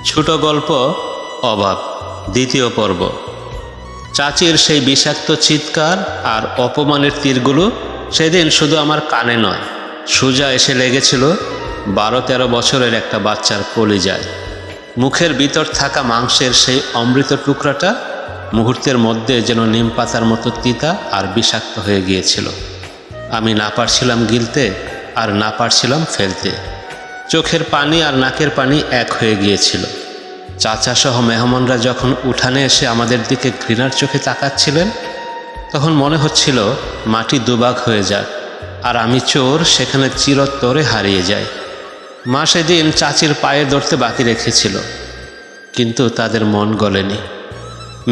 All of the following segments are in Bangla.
ছোট গল্প অভাব দ্বিতীয় পর্ব। চাচির সেই বিষাক্ত চিৎকার আর অপমানের তীরগুলো সেদিন শুধু আমার কানে নয়, সোজা এসে লেগেছিল 12-13 বছরের একটা বাচ্চার কলিজায়। মুখের ভিতর থাকা মাংসের সেই অমৃত টুকরাটা মুহূর্তের মধ্যে যেন নিম পাতার মতো তিতা আর বিষাক্ত হয়ে গিয়েছিল। আমি না পারছিলাম গিলতে আর না পারছিলাম ফেলতে। চোখের পানি আর নাকের পানি এক হয়ে গিয়েছিল। চাচা সহ মেহমানরা যখন উঠানে এসে আমাদের দিকে ঘৃণার চোখে তাকাচ্ছিলেন, তখন মনে হচ্ছিল মাটি দুভাগ হয়ে যাক আর আমি চোর সেখানে চিরতরে হারিয়ে যাই। মা সেদিন চাচির পায়ে ধরতে বাকি রেখেছিল, কিন্তু তাদের মন গলেনি।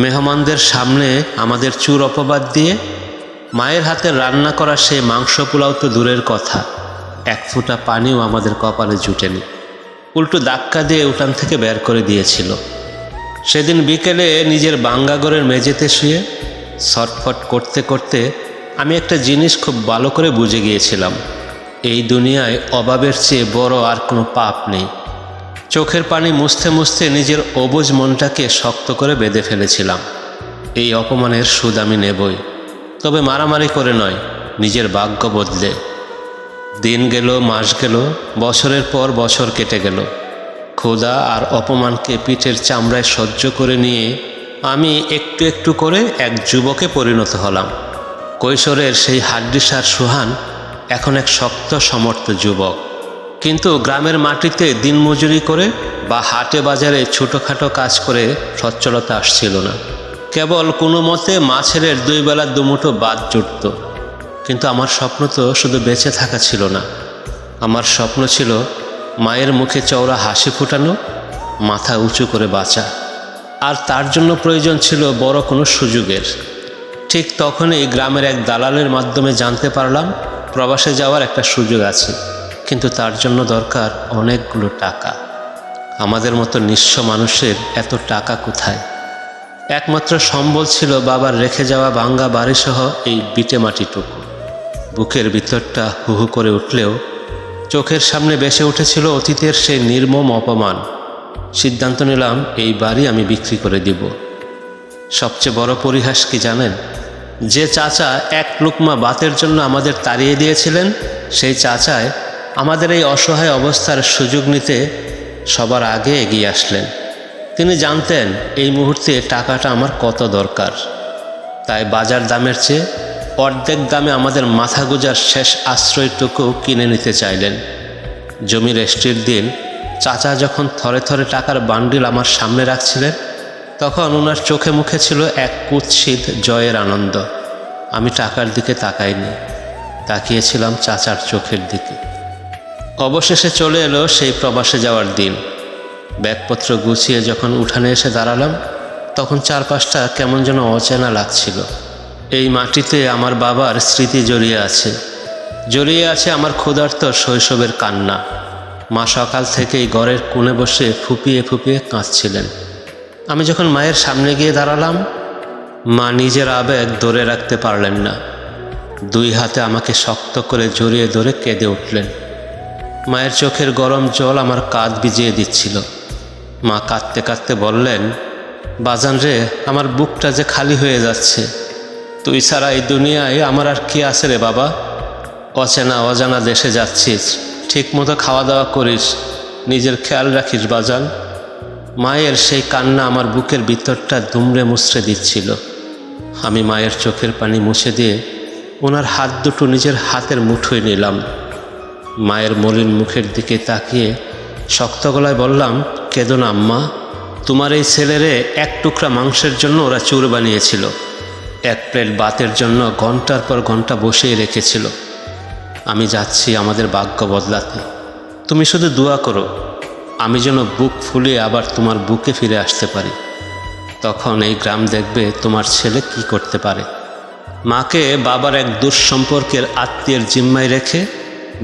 মেহমানদের সামনে আমাদের চুর অপবাদ দিয়ে মায়ের হাতে রান্না করা সেই মাংস পোলাও তো দূরের কথা, এক ফোঁটা পানিও আমাদের কপালে জুটেনি। উল্টো ধাক্কা দিয়ে উঠান থেকে বের করে দিয়েছিল। সেদিন বিকেলে নিজের বাঙ্গাঘরের মেঝেতে শুয়ে ছটফট করতে করতে আমি একটা জিনিস খুব ভালো করে বুঝে গিয়েছিলাম, এই দুনিয়ায় অভাবের চেয়ে বড় আর কোনো পাপ নেই। চোখের পানি মুছতে মুছতে নিজের অবুঝ মনটাকে শক্ত করে বেঁধে ফেলেছিলাম। এই অপমানের সুদ আমি নেবই, তবে মারামারি করে নয়, নিজের ভাগ্য বদলে। দিন গেল, মাস গেল, বছরের পর বছর কেটে গেল। ক্ষুধা আর অপমানকে পিঠের চামড়ায় সহ্য করে নিয়ে আমি একটু একটু করে এক যুবকে পরিণত হলাম। কৈশোরের সেই হাড্ডিসার সুহান এখন এক শক্ত সমর্থ যুবক। কিন্তু গ্রামের মাটিতে দিনমজুরি করে বা হাটে বাজারে ছোটোখাটো কাজ করে সচ্ছলতা আসছিল না। কেবল কোনো মতে মাছের 2 বেলা দুমুঠো বাদ জুটত। কিন্তু আমার স্বপ্ন তো শুধু বেঁচে থাকা ছিল না, আমার স্বপ্ন ছিল মায়ের মুখে চওড়া হাসি ফোটানো, মাথা উঁচু করে বাঁচা। আর তার জন্য প্রয়োজন ছিল বড় কোনো সুযোগের। ঠিক তখনই গ্রামের এক দালালের মাধ্যমে জানতে পারলাম প্রবাসে যাওয়ার একটা সুযোগ আছে, কিন্তু তার জন্য দরকার অনেকগুলো টাকা। আমাদের মতো নিঃস্ব মানুষের এত টাকা কোথায়? একমাত্র সম্বল ছিল বাবার রেখে যাওয়া ভাঙ্গা বাড়িসহ এই বিটে মাটিটুকু। বুকের ভিতরটা হু হু করে উঠলেও চোখের সামনে ভেসে উঠেছিল অতীতের সেই নির্মম অপমান। সিদ্ধান্ত নিলাম এই বাড়ি আমি বিক্রি করে দিব। সবচেয়ে বড় পরিহাস কি জানেন? যে চাচা এক লুকমা ভাতের জন্য আমাদের তাড়িয়ে দিয়েছিলেন, সেই চাচায় আমাদের এই অসহায় অবস্থার সুযোগ নিতে সবার আগে এগিয়ে আসলেন। তিনি জানতেন এই মুহূর্তে টাকাটা আমার কত দরকার, তাই বাজার দামের চেয়ে অর্ধেক দামে আমাদের মাথা গোজার শেষ আশ্রয়টুকু কিনে নিতে চাইলেন। জমি রেস্ট্রির দিন চাচা যখন থরে থরে টাকার বান্ডিল আমার সামনে রাখছিলেন, তখন ওনার চোখে মুখে ছিল এক কুৎসিত জয়ের আনন্দ। আমি টাকার দিকে তাকাইনি, তাকিয়েছিলাম চাচার চোখের দিকে। অবশেষে চলে এলো সেই প্রবাসে যাওয়ার দিন। ব্যাগপত্র গুছিয়ে যখন উঠানে এসে দাঁড়ালাম, তখন চারপাশটা কেমন যেন অচেনা লাগছিল। এই মাটিতে আমার বাবার স্মৃতি জড়িয়ে আছে আমার ক্ষুধার্ত শৈশবের কান্না। মা সকাল থেকেই ঘরের কোণে বসে ফুপিয়ে ফুপিয়ে কাঁদছিলেন। আমি যখন মায়ের সামনে গিয়ে দাঁড়ালাম, মা নিজের আবেগ ধরে রাখতে পারলেন না। 2 হাতে আমাকে শক্ত করে জড়িয়ে ধরে কেঁদে উঠলেন। মায়ের চোখের গরম জল আমার কাঁধ ভিজিয়ে দিচ্ছিল। মা কাঁদতে কাঁদতে বললেন, বাজান রে, আমার বুকটা যে খালি হয়ে যাচ্ছে। তুই ছাড়া এই দুনিয়ায় আমার আর কি আছে রে বাবা? অচেনা অজানা দেশে যাচ্ছিস, ঠিক মতো খাওয়া দাওয়া করিস, নিজের খেয়াল রাখিস বাজান। মায়ের সেই কান্না আমার বুকের ভিতরটা দুমড়ে মুচড়ে দিচ্ছিল। আমি মায়ের চোখের পানি মুছে দিয়ে ওনার হাত দুটো নিজের হাতের মুঠোয় নিলাম। মায়ের মলিন মুখের দিকে তাকিয়ে শক্ত গলায় বললাম, কেঁদো না আম্মা, তোমার এই ছেলেরে এক টুকরা মাংসের জন্য ওরা চুর বানিয়েছিল, এক প্লেট ভাতের জন্য ঘন্টার পর ঘন্টা বসেই রেখেছিল। আমি যাচ্ছি আমাদের ভাগ্য বদলাতে, তুমি শুধু দোয়া করো আমি যেন বুক ফুলিয়ে আবার তোমার বুকে ফিরে আসতে পারি। তখন এই গ্রাম দেখবে তোমার ছেলে কি করতে পারে। মাকে বাবার এক দুঃসম্পর্কের আত্মীয়ের জিম্মায় রেখে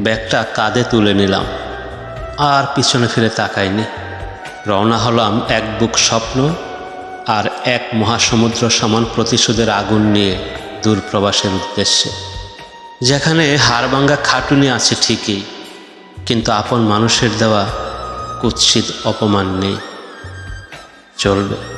ব্যাগটা কাঁধে তুলে নিলাম, আর পিছনে ফিরে তাকাইনি। রওনা হলাম এক বুক স্বপ্ন আর এক মহাসমুদ্র সমান প্রতিশোধের আগুন নিয়ে দূর প্রবাসের উদ্দেশ্যে, যেখানে হাড়ভাঙ্গা খাটুনি আছে ঠিকই, কিন্তু আপন মানুষের দেওয়া কুৎসিত অপমান নেই। চলবে।